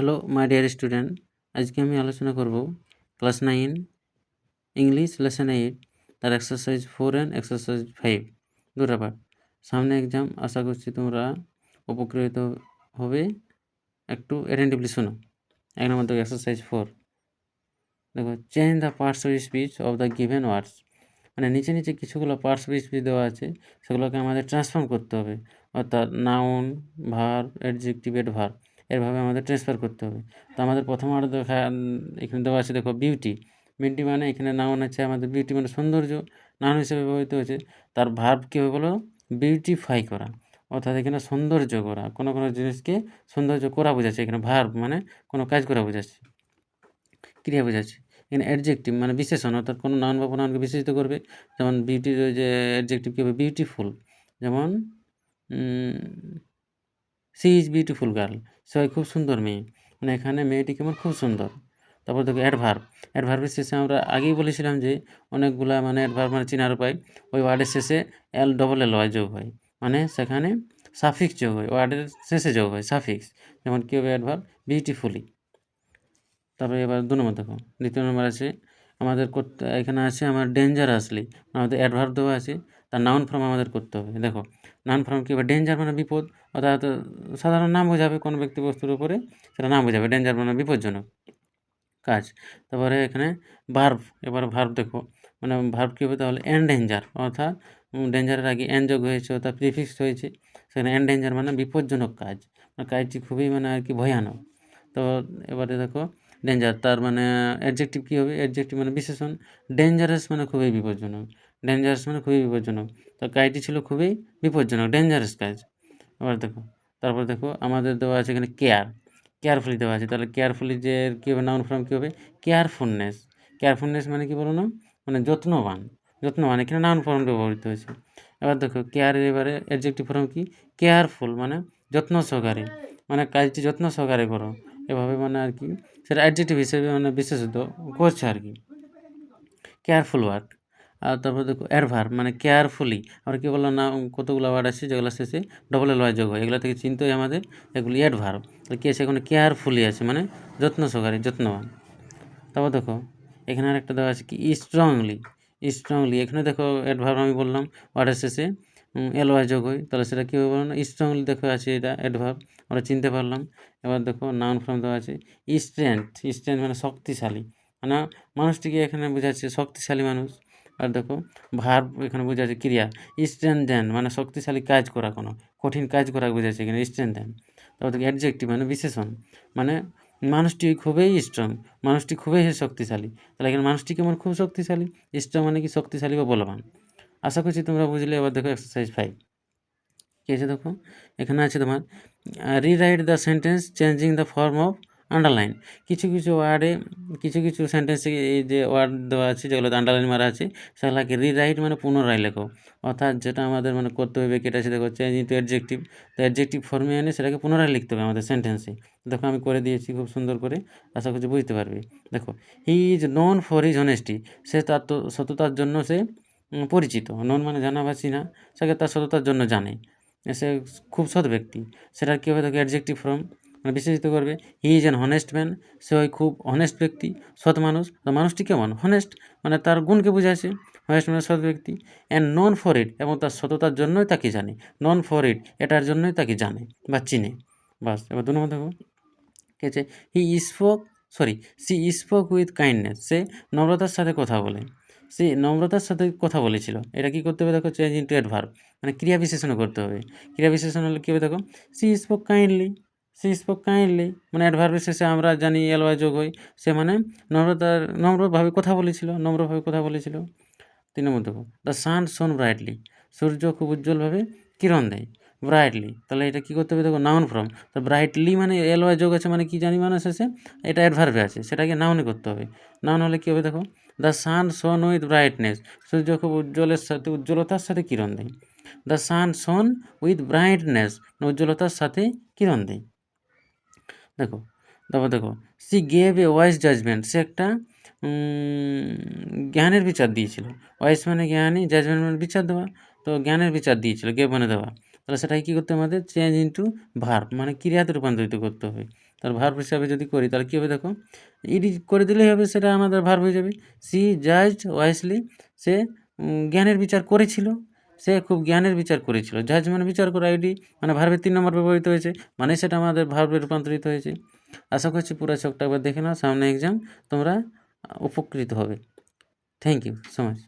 Hello my dear student, আজকে আমি আলোচনা করব ক্লাস 9 ইংলিশ লেসন 8 তার এক্সারসাইজ 4 অ্যান্ড এক্সারসাইজ 5 দুটো পার্ট। সামনে এক্সাম, আশা করছি তোমরা উপকৃত হবে। একটু অ্যাটেন্টিভলি শোনো। 1 নম্বর দেখো এক্সারসাইজ 4। দেখো, change the parts of speech of the given words. মানে নিচে নিচে কিছুগুলো পার্টস অফ স্পিচ দেওয়া আছে, সেগুলোকে আমাদের ট্রান্সফর্ম করতে হবে। অর্থাৎ নাউন, ভার্ব, অ্যাডজেক্টিভ, অ্যাডভার্ব এরভাবে আমাদের ট্রান্সফার করতে হবে। তো আমাদের প্রথম অর্ডার দেখা এখানে দেওয়া আছে, দেখো বিউটি। বিউটি মানে এখানে নাউন আছে আমাদের, বিউটি মানে সৌন্দর্য, নাউন হিসেবে ব্যবহৃত হয়েছে। তার ভার্ব কী হবে বলো? বিউটিফাই করা, অর্থাৎ এখানে সৌন্দর্য করা, কোনো কোনো জিনিসকে সৌন্দর্য করা বোঝাচ্ছে। এখানে ভার্ব মানে কোনো কাজ করা বোঝাচ্ছে, ক্রিয়া বোঝাচ্ছে। এখানে অ্যাডজেক্টিভ মানে বিশেষণ, অর্থাৎ কোনো নাউন বা প্রোনাউনকে বিশেষিত করবে। যেমন বিউটির ওই যে অ্যাডজেক্টিভ কী হবে? বিউটিফুল। যেমন সি ইজ বিউটিফুল গার্ল, সে খুব সুন্দর মেয়ে, মানে এখানে মেয়েটি কেমন? খুব সুন্দর। তারপর দেখো অ্যাডভার্ব। অ্যাডভার্বের শেষে আমরা আগেই বলেছিলাম যে অনেকগুলা মানে অ্যাডভার্ব মানে চিনার উপায়, ওই ওয়ার্ডের শেষে LLLY যোগ হয়, মানে সেখানে সাফিক্স যোগ হয়, ওয়ার্ডের শেষে যোগ হয় সাফিক্স। যেমন কী হবে? Adverb beautifully. তারপরে এবার 2 নম্বর দেখো, দ্বিতীয় নম্বর আছে আমাদের করতে, এখানে আছে আমার ডেঞ্জারাসলি, আমাদের অ্যাডভার্ব দেওয়া আছে, তার নাউন ফর্ম আমাদের করতে হবে। দেখো নাউন ফর্ম কী হবে? ডেঞ্জার মানে বিপদ, অর্থাৎ সাধারণ নাম বোঝাবে, কোনো ব্যক্তি বস্তুর উপরে সেটা নাম বোঝাবে। ডেঞ্জার মানে বিপজ্জনক কাজ। তারপরে এখানে ভার্ব, এবার ভার্ব দেখো, মানে ভার্ব কী হবে তাহলে? এন্ডেঞ্জার, অর্থাৎ ডেঞ্জারের আগে এন যোগ হয়েছে, অর্থাৎ প্রিফিক্স হয়েছে, সেখানে এন্ডেঞ্জার মানে বিপজ্জনক কাজ, মানে কাজটি খুবই মানে আর কি ভয়ানক। তো এবারে দেখো ডেঞ্জার, তার মানে অ্যাডজেক্টিভ কী হবে? অ্যাডজেক্টিভ মানে বিশেষণ। ডেঞ্জারাস মানে খুবই বিপজ্জনক, ডেঞ্জারাস মানে খুবই বিপজ্জনক, তো কাজটি ছিল খুবই বিপজ্জনক, ডেঞ্জারাস কাজ। এবার দেখো, তারপর দেখো আমাদের দেওয়া আছে এখানে কেয়ার, কেয়ারফুলি দেওয়া আছে, তাহলে কেয়ারফুলি যে কী হবে? নাউন ফর্ম কী হবে? কেয়ারফুলনেস। কেয়ারফুলনেস মানে কী বলো না? মানে যত্নবান, যত্নবান, এখানে নাউন ফর্ম ব্যবহৃত হয়েছে। এবার দেখো কেয়ারের এবারে অ্যাডজেক্টিভ ফর্ম কি? কেয়ারফুল মানে যত্ন সহকারে, মানে কাজটি যত্ন সহকারে করো, এভাবে মানে আর কি সেটা অ্যাডজেক্টিভ হিসেবে মানে বিশেষিত করছে আর কি, কেয়ারফুল ওয়ার্ক। আর তারপর দেখো অ্যাডভার্ব মানে কেয়ারফুলি, আর কী বললাম না, কতগুলো ওয়ার্ড আছে যেগুলো শেষে LLY যোগ হয়, এগুলো থেকে চিনতে হয় আমাদের, এগুলি অ্যাডভার্ব। তাহলে কী আছে? এখানে কেয়ারফুলি আছে মানে যত্ন সহকারে, যত্নবান। তারপর দেখো এখানে আরেকটা দেওয়া আছে কি? স্ট্রংলি। স্ট্রংলি এখানে দেখো অ্যাডভার্ব আমি বললাম ওয়ার্ডের শেষে LY যোগ হয়, তাহলে সেটা কী হবে বলো না? স্ট্রংলি দেখো আছে, এটা অ্যাডভার্ব, আমরা চিনতে পারলাম। এবার দেখো নাউন ফর্ম দেওয়া আছে স্ট্রেংথ। স্ট্রেংথ মানে শক্তিশালী, মানে মানুষটিকে এখানে বোঝাচ্ছে শক্তিশালী মানুষ। আর দেখো ভার্ব এখানে বোঝাচ্ছে ক্রিয়া, স্ট্রেংথেন মানে শক্তিশালী কাজ করা, কোনো কঠিন কাজ করা বোঝাচ্ছে এখানে স্ট্রেংথেন। তারপর দেখো অ্যাডজেক্টিভ মানে বিশেষণ, মানে মানুষটি খুবই স্ট্রং, মানুষটি খুবই শক্তিশালী, তাহলে এখানে মানুষটি কেমন? খুব শক্তিশালী। স্ট্রং মানে কি? শক্তিশালী বা বলবান। আশা করছি তোমরা বুঝলে। এবার দেখো এক্সারসাইজ 5 কী আছে দেখো, এখানে আছে তোমার rewrite the sentence changing the form of underline. কিছু কিছু ওয়ার্ডে, কিছু কিছু সেন্টেন্সে এই যে ওয়ার্ড দেওয়া আছে যেগুলোতে আন্ডারলাইন মারা আছে, সেগুলোকে রিরাইট মানে পুনরায় লেখো। অর্থাৎ যেটা আমাদের মানে করতে হবে, কেটে আছে দেখো চেঞ্জ ইন্টু অ্যাডজেক্টিভ, তো অ্যাডজেক্টিভ ফর্মে এনে সেটাকে পুনরায় লিখতে হবে আমাদের সেন্টেন্সে। দেখো আমি করে দিয়েছি খুব সুন্দর করে, আশা করছি বুঝতে পারবে। দেখো he is known for his honesty, সে তার তো সততার জন্য সে পরিচিত। নোন মানে জানা বা চিনা, সেকে তার সততার জন্য জানে, সে খুব সৎ ব্যক্তি। সেটার কী হবে? দেখো অ্যাডজেক্টিভ ফর্ম মানে বিশেষিত করবে। He is an honest man, সে ওই খুব হনেস্ট ব্যক্তি, সৎ মানুষ। তো মানুষটি কেমন? হনেস্ট, মানে তার গুণকে বোঝাচ্ছে, হনেস্ট মানে সৎ ব্যক্তি। অ্যান্ড নন ফর ইট, এবং তার সততার জন্যই তাকে জানে। নন ফর ইট এটার জন্যই তাকে জানে বা চিনে। বাস। এবার 2 নম্বর দেখো কী আছে? He spoke sorry she spoke with kindness, সে নম্রতার সাথে কথা বলে, সে নম্রতার সাথে কথা বলেছিল। এটা কী করতে হবে? দেখো চেঞ্জ ইন্টু অ্যাডভার্ব মানে ক্রিয়া বিশেষণও করতে হবে। ক্রিয়া বিশেষণ হলে কী হবে? দেখো she spoke kindly, she spoke kindly মানে অ্যাডভার্বের শেষে আমরা জানি LY যোগ হয়, সে মানে নম্রভাবে কথা বলেছিল, নম্রভাবে কথা বলেছিল। 3 নম্বর দেখো দ্য সান শোন ব্রাইটলি, সূর্য খুব উজ্জ্বলভাবে কিরণ দেয়। ব্রাইটলি, তাহলে এটা কী করতে হবে? দেখো নাউন ফর্ম, তো ব্রাইটলি মানে LY যোগ আছে, মানে কী জানি মানে শেষে এটা অ্যাডভার্বে আছে, সেটাকে নাউনে করতে হবে। নাউন হলে কী হবে? দেখো দ্য সান শোন উইথ ব্রাইটনেস, সূর্য খুব উজ্জ্বলতার সাথে কিরণ দেয়। দ্য সান শোন উইথ ব্রাইটনেস উজ্জ্বলতার সাথে কিরণ দেয়। দেখো তারপর দেখো she gave a wise judgement, সে একটা জ্ঞানের বিচার দিয়েছিল। ওয়াইজ মানে জ্ঞানী, জাজমেন্ট মানে বিচার দেওয়া, তো জ্ঞানের বিচার দিয়েছিল, গেভ মানে দেওয়া। তাহলে সেটাকে কী করতে হবে? আমাদের চেঞ্জ ইন্টু ভার্ব মানে ক্রিয়াতে রূপান্তরিত করতে হবে। তার ভার্ব হিসাবে যদি করি তাহলে কী হবে দেখো, ইডি করে দিলেই হবে, সেটা আমাদের ভার্ব হয়ে যাবে। সি জাজড ওয়াইসলি, সে জ্ঞানের বিচার করেছিল, সে খুব জ্ঞানের বিচার করেছিল। জাজ মানে বিচার করা, আইডি মানে ভার্বের 3 নম্বর ব্যবহৃত হয়েছে, মানে সেটা আমাদের ভার্বে রূপান্তরিত হয়েছে। আশা করছি পুরো ছকটা একবার দেখে নাও, সামনে এক্সাম তোমরা উপকৃত হবে। Thank you so much.